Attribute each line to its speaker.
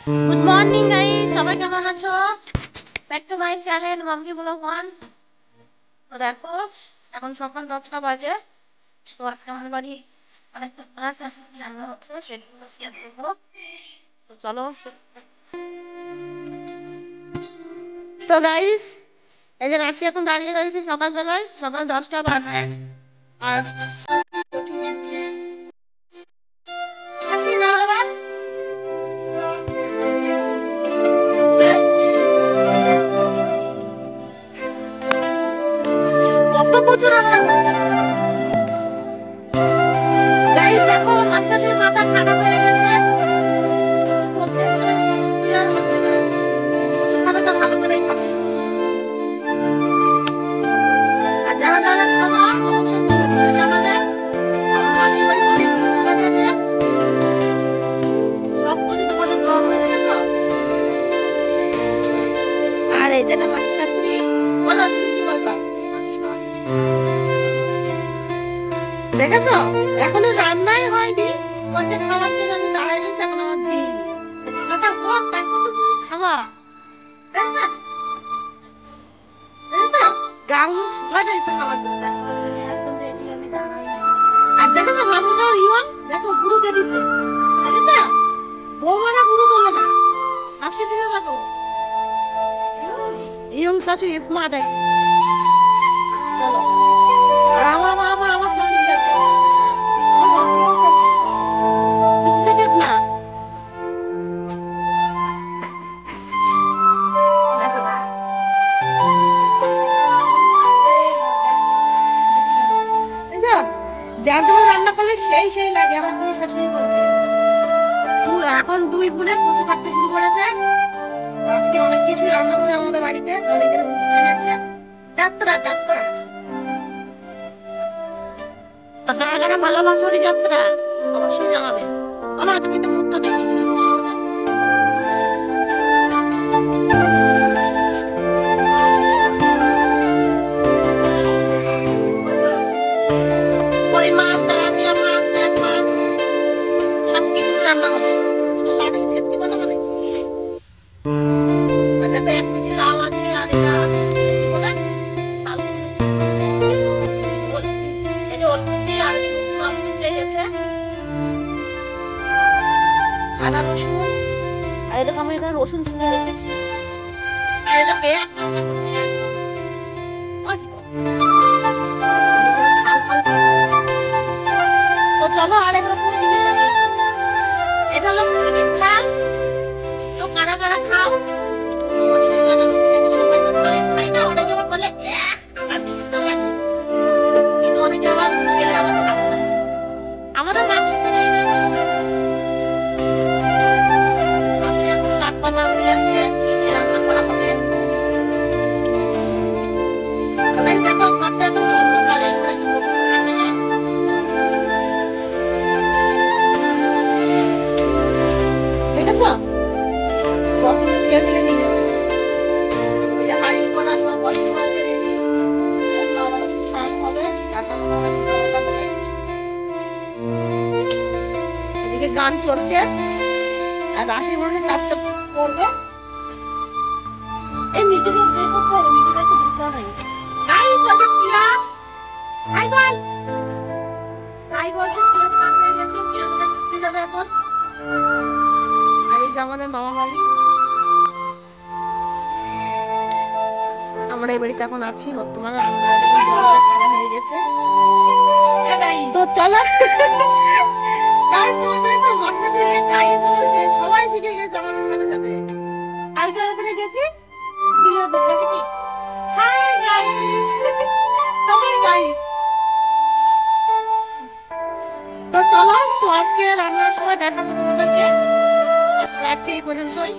Speaker 1: Good morning guys, সবাই কেমন আছো? Back to my channel Mampi blog 1। তো দেখো এখন সকাল 10টা বাজে। তো আজকে আমাদের বাড়ি অনেক কাজ আছে, রান্না হচ্ছে, সেগুলো শেয়ার করবো। তো চলো। তো গাইস এই যে রাশি এখন দাঁড়িয়ে রয়েছে সকালবেলায়, সকাল 10টা বাজে। আর কত কিছু রান্না করতে গাইস, দেখো আমার শাশুড়ির মাথা খারাপ হয়ে গেছে, কিছু করতে ইচ্ছে না, কিছুই আর হচ্ছে না। কিছু খাবে তো ভালো করেই খাবে। আর যারা যারা খাওয়া অবশ্যই কমেন্ট করে জানাবে। আমার মাসির বাড়ি অনেক কিছু গাছ আছে, সব কিছু তোমাদের ব্লগ হয়ে গেছে। আর এই যে আমার শাশুড়ি, বলো তুমি কি বলবা? দেখেছো এখনো রান্নাই হয়নি, বলছে খাওয়ার জন্য আমি দাঁড়াই রয়েছি, এখন আমার দিইনি। রান্নাটা হোক তারপর তো তুমি খাওয়া। দেখেছো দেখেছো গাল শুকায় রয়েছে খাওয়ার জন্য।
Speaker 2: একদম রেডি, আমি দাঁড়াই।
Speaker 1: আর দেখেছো ভাবনাটাও ইয়ং, দেখো গুরুকে দিতে দেখেছো, বৌমারা গুরু তোলে না, শাশুড়িরা দেখো ইয়ং শাশুড়ি স্মার্ট একদম। চলো। আর আমার মা আমার শাশুড়ি দেখো, আমার বড় সব ডুপ্লিকেট না। দেখো দেখছো যা তুমি রান্না করলে সেই সেই লাগে, আমার দুই শাশুড়ি বলছে। এখন দুই বোনে কচু কাটতে শুরু করেছে। আজকে অনেক কিছু রান্না করে আমাদের বাড়িতে, অনেকের অনুষ্ঠান আছে, যাত্রা যাত্রা। তা কারা কারা ভালোবাসো এই যাত্রা অবশ্যই জানাবে। আমার তুমি তো মুখটা দেখে কিছু বলো না। কই মাছ, তেলাপিয়া মাছ, জ্যাক মাছ, সবকিছু রান্না হবে। শুধু লাউটাকে ছেঁচকে বানাবো নাকি? আর দেখো এক কেজি লাউ আছে, আর এটা কি বলে শাল এই যে ওলকপি, আর এই যে মাছ ফুটে গেছে, আদা রসুন, আর এই দেখো আমি এখানে রসুন তুলে রেখেছি, আর এটা পেঁয়াজ রান্না করছি একদম অজিব। ছাল ফাল। তো চলো আর একরকম জিনিস আছে, এটা হলো মুরগির ছাল। তো কারা কারা খাও অবশ্যই জানাবে। সবাই তো খাই না, অনেকে আবার বলে আমার ঘৃণা লাগে, কিন্তু অনেকে আবার খেলে আবার ছাড়ে না। আমাদের মাংস খেলে এটাই ভালো লাগে। শাশুড়ি এখন শাক পাতা আনতে যাচ্ছে, কি দিয়ে রান্না করা হবে। তবে দেখো ঘরটা একদম অন্ধকার, এই ঘরে কি লোকজন থাকে না। দেখেছো 10 মিনিট ঠেলে ঠেলে নিয়ে যাবে। এই যে হাঁড়ি কড়া সব বসানো হয়েছে রেডি। আদা রসুন ছাড়ানো হবে, রান্না হবে ফুটা ফুটা করে। এদিকে গান চলছে, আর রাশির মনে হয় চাপ চাপ করবে। এই মিটুকে বের করতে হবে, মিটুকে এসে বুঝতে হবে। গাইস ওই যে প্রিয়া, হাই বল, হাই বলছে প্রিয়া পার হয়ে গেছে, প্রিয়া মনে হয় ঘুরতে যাবে এখন। আর এই যে আমাদের মামা বাড়ি, আমরা এই বাড়িতে এখন আছি বর্তমানে। খাওয়া হয়ে গেছে, তো চলো। গাইস তোমাদের তো বর্ষা ছিল, তাই চলছে, সবাই শিখে গেছে আমাদের সাথে সাথে। কালকে ওখানে গেছি, দিলে বলছে কি হাই গাইস, সবাই গাইস। তো চলো, তো আজকে রান্নার সময় দেখাবো তোমাদেরকে। রাখছি এই পর্যন্তই।